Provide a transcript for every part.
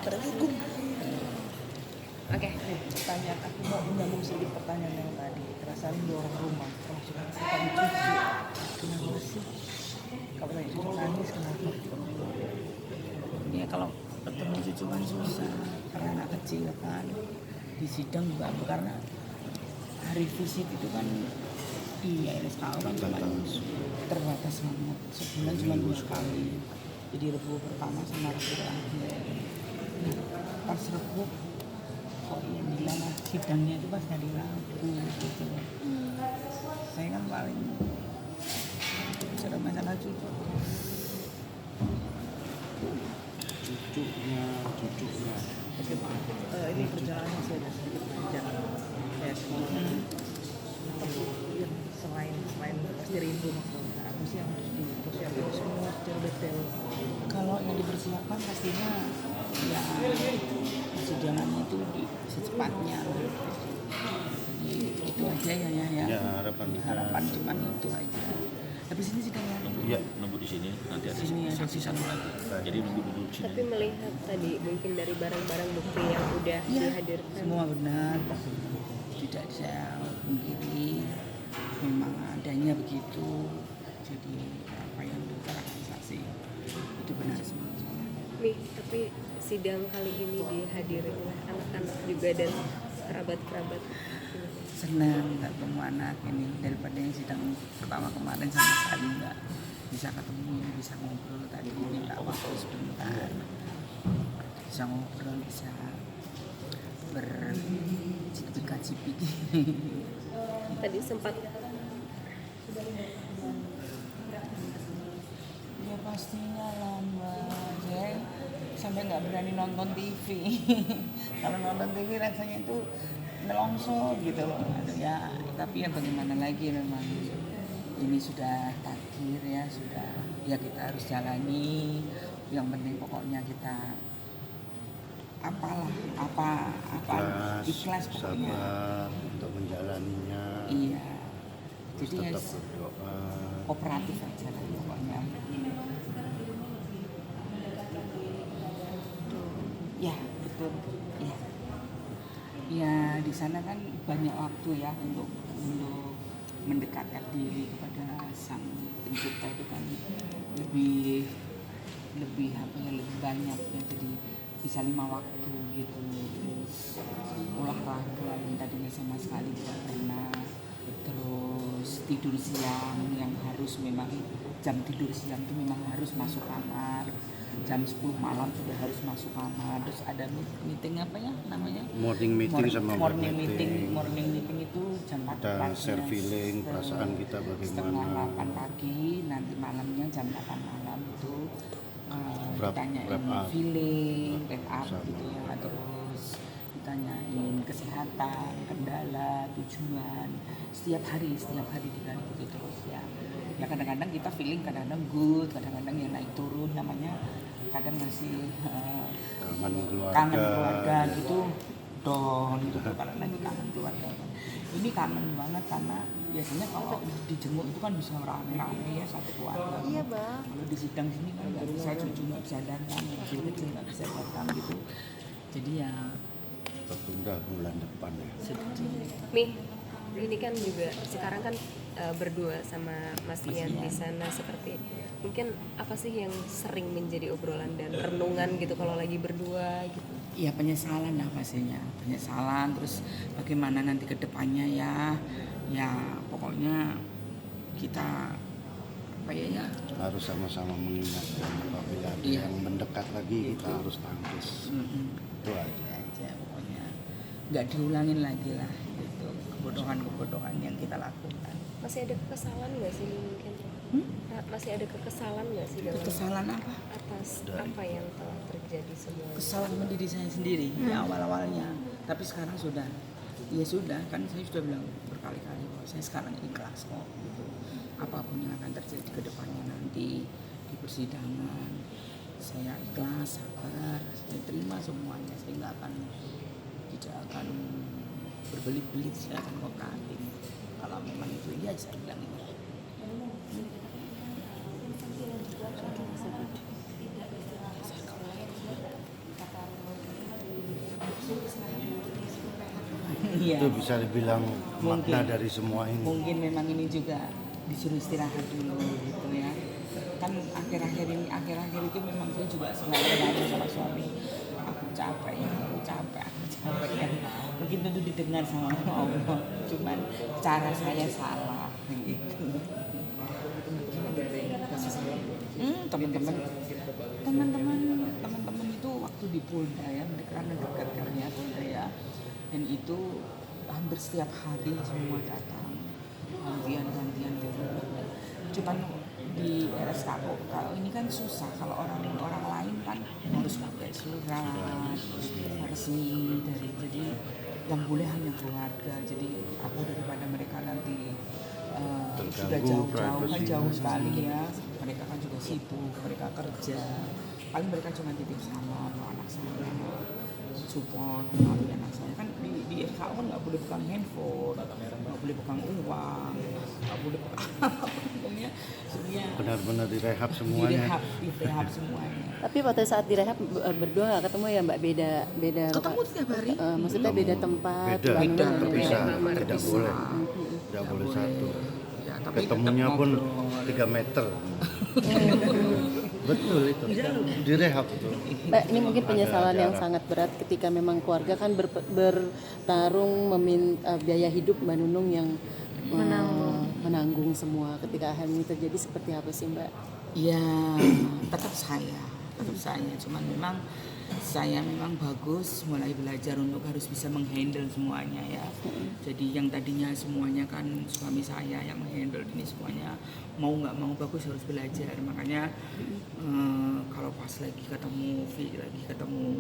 Assalamualaikum. Oke. Pertanyaan aku mau menyambung sedikit pertanyaan yang tadi. Perasaan di orang rumah kalau sudah kita dicuci, kenapa sih? Kalau tadi sudah nangis kenapa? Ya kalau ketemu cucu kan susah karena anak kecil kan. Di sidang juga karena hari visit itu kan di RSKO kan cuma terbatas banget, sebulan cuma 2 kali. Jadi Rebu pertama sama Rebu terakhir. Nah, pas Rebu kok yang bilang sidangnya itu pas hari Rabu gitu. Saya kan paling bicara masalah cucu. Cucunya. Bagaimana? Ini perjalanan saya ada sedikit panjang. Saya sekolah. Yang selain pasti rindu maksudnya. Apa sih yang harus dipersiapkan semua secara detail? Kalau yang dipersiapkan pastinya ya persidangannya itu secepatnya. Jadi itu aja ya. Ya harapan kita. Harapan cuman itu aja. Habis ini sidangnya. Iya, nunggu di sini. Nanti ada Sini ada saksi satu lagi. Jadi nunggu dulu di sini. Tapi melihat tadi mungkin dari barang-barang bukti yang udah dihadirkan. Semua benar. Tidak saya pungkiri, memang adanya begitu. Jadi apa yang dikatakan saksi itu benar semua. Nih, tapi sidang kali ini dihadiri oleh anak-anak juga dan kerabat-kerabat. Senang nggak ketemu anak ini daripada yang sidang pertama kemarin sama sekali nggak bisa ketemu, bisa ngobrol. Tadi minta waktu sebentar, bisa ngobrol, bisa bercipik-cipik. Tadi sempat Ya pastinya lah Mbak, saya sampai nggak berani nonton TV. Kalau nonton TV rasanya itu nelongso gitu loh. Aduh, ya tapi ya bagaimana lagi, memang ini sudah takdir ya, sudah ya kita harus jalani. Yang penting pokoknya kita apa ikhlas pokoknya. Sabar untuk menjalaninya. Iya, Terus jadi ya tetap berdoa. kooperatif aja lah pokoknya. Ya betul ya. Ya di sana kan banyak waktu ya untuk mendekatkan diri kepada sang pencipta itu kan lebih apa ya, lebih banyak ya. Jadi bisa 5 waktu gitu. Terus olahraga yang tadinya sama sekali tidak pernah. Terus tidur siang yang harus memang jam tidur siang itu memang harus masuk kamar. Jam 10 malam sudah harus masuk kamar. Terus ada meeting apa ya namanya? Morning meeting sama morning meeting itu jam 4 Ada pagi. share feeling, perasaan kita bagaimana. 7:30 pagi, nanti malamnya jam 8 malam itu ditanyain wrap up. feeling, wrap up Sama. gitu ya. Terus ditanyain kesehatan, kendala, tujuan setiap hari dikali gitu terus ya. Ya kadang-kadang kita feeling, kadang-kadang good, kadang-kadang ya naik turun, namanya kadang masih kangen keluarga gitu, down gitu kalau lagi kangen keluarga. Ini kangen banget karena biasanya kalau dijenguk itu kan bisa rame-rame ya satu keluarga. Iya Bang. Kalau di sidang sini kan nggak bisa, cucu nggak bisa datang, kecil nggak bisa datang gitu. Jadi ya Tertunda bulan depan ya. sedih. Nih, ini kan juga sekarang kan berdua sama Mas Ian di sana, seperti mungkin apa sih yang sering menjadi obrolan dan renungan gitu kalau lagi berdua gitu? Ya penyesalan lah pastinya, penyesalan, terus bagaimana nanti ke depannya ya pokoknya kita apa ya Harus sama-sama mengingatkan apabila ada Iya. yang mendekat lagi kita harus tangkis. Itu aja. pokoknya nggak diulangin lagi lah gitu, kebodohan yang kita lakukan. Masih ada kekesalan nggak sih mungkin? Masih ada kekesalan nggak sih dalam Kekesalan apa? atas apa yang telah terjadi semua? Kesal sama diri saya sendiri ya awal-awalnya, tapi sekarang sudah kan saya sudah bilang berkali-kali bahwa saya sekarang ikhlas kok gitu. Apapun yang akan terjadi ke depannya nanti di persidangan saya ikhlas, sabar, saya terima semuanya. Saya tidak akan berbelit-belit, saya akan kooperatif. Kalau memang itu ya saya bilang itu. Iya. Itu bisa dibilang makna Mungkin. dari semua ini. Mungkin memang ini juga disuruh istirahat dulu gitu ya. Kan akhir-akhir itu memang saya juga selalu ngomong sama suami, aku capek ya. Mungkin itu didengar sama Allah, cuman cara saya salah gitu. Teman-teman itu waktu di Polda ya, mereka mendekatkan ya Polda ya, dan itu hampir setiap hari semua datang gantian gitu. Cuman di RSKO kalau ini kan susah, kalau orang lain kan harus pakai surat resmi dari, jadi yang boleh hanya keluarga. Jadi aku daripada mereka nanti sudah jauh-jauh kan jauh sekali ya, mereka kan juga sibuk, mereka kerja, paling mereka cuma titip salam anak saya, support melalui anak saya. Kan di RKO kan nggak boleh pegang handphone, nggak boleh pegang uang, nggak boleh pegang pokoknya Benar-benar direhab semuanya. direhab semuanya. Tapi pada saat direhab berdua nggak ketemu ya Mbak, beda Ketemu setiap hari. maksudnya beda tempat, Beda, Bandung, terpisah, Kamar tidak pisah. boleh. Tidak boleh satu. Ya, tapi Ketemunya tetap pun ngobrol. 3 meter. Betul itu. Direhab itu. Mbak, ini mungkin penyesalan Ada yang jarak. sangat berat ketika memang keluarga kan bertarung meminta biaya hidup Mbak Nunung yang menanggung semua ketika hal ini terjadi. Seperti apa sih Mbak? Ya, tetap saya. Cuman memang saya memang bagus mulai belajar untuk harus bisa menghandle semuanya ya. Jadi yang tadinya semuanya kan suami saya yang menghandle, ini semuanya mau nggak mau bagus harus belajar. Makanya kalau pas lagi ketemu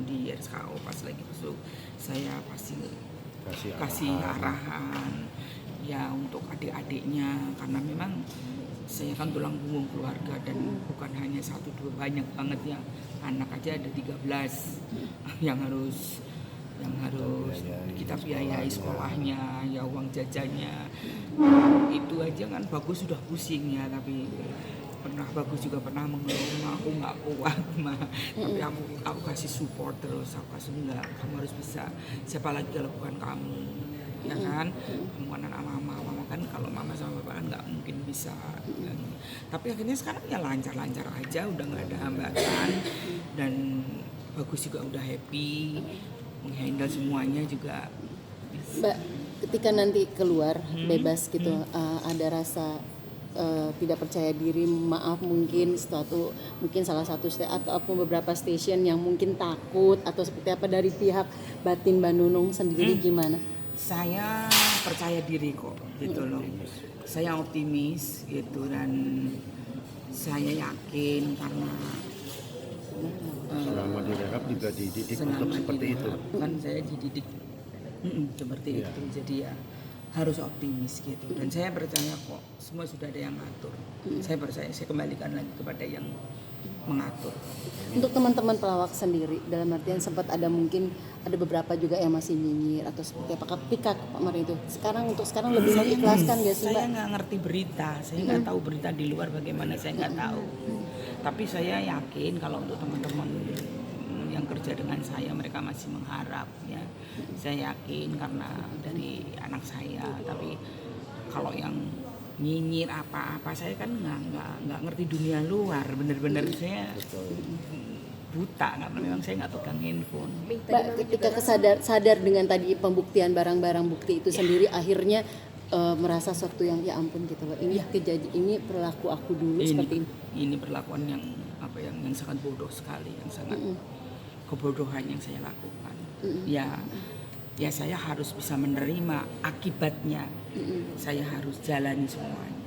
di RSKO, pas lagi besok, saya pasti kasih arahan ya untuk adik-adiknya, karena memang saya kan tulang punggung keluarga dan bukan hanya 1-2, banyak banget ya, anak aja ada 13 yang harus kita biayai sekolahnya, ya uang jajannya itu aja kan bagus sudah pusing ya. Tapi bagus juga pernah mengeluh, aku nggak kuat mah, tapi aku kasih support terus, aku kasih enggak, kamu harus bisa, siapa lagi kalau bukan kamu, ya kan, kamu kan anak mama kan, kalau mama sama bapak kan nggak mungkin bisa. Tapi akhirnya sekarang ya lancar-lancar aja, udah nggak ada hambatan, dan bagus juga udah happy, menghandle semuanya juga. Mbak, ketika nanti keluar bebas gitu, ada rasa tidak percaya diri, maaf mungkin salah satu atau beberapa stasiun yang mungkin takut atau seperti apa dari pihak batin Mbak Nunung sendiri gimana? Saya percaya diri kok gitu loh, saya optimis gitu, dan saya yakin karena Selama direhab juga dididik untuk selama seperti itu. direhab kan saya dididik seperti Iya. itu, jadi ya harus optimis gitu, dan saya percaya kok semua sudah ada yang ngatur. Saya percaya, saya kembalikan lagi kepada yang mengatur. Untuk teman-teman pelawak sendiri, dalam artian sempat ada mungkin ada beberapa juga yang masih nyinyir atau seperti apa ketika kemarin itu. Sekarang lebih mengikhlaskan gak sih Mbak? Saya nggak ngerti berita, saya nggak tahu berita di luar bagaimana, saya nggak tahu. Tapi saya yakin kalau untuk teman-teman yang kerja dengan saya, mereka masih mengharap ya. Saya yakin karena dari anak saya. Tapi kalau yang nyinyir apa-apa, saya kan nggak ngerti dunia luar, bener-bener saya buta, karena memang saya nggak pegang handphone. Mbak, ketika sadar dengan tadi pembuktian barang-barang bukti itu sendiri, akhirnya merasa suatu yang ya ampun gitu loh. Ini kejadian, ini perilaku aku dulu seperti ini. Ini perlakuan yang sangat bodoh sekali, yang sangat kebodohan yang saya lakukan. Ya saya harus bisa menerima akibatnya. Saya harus jalani semuanya.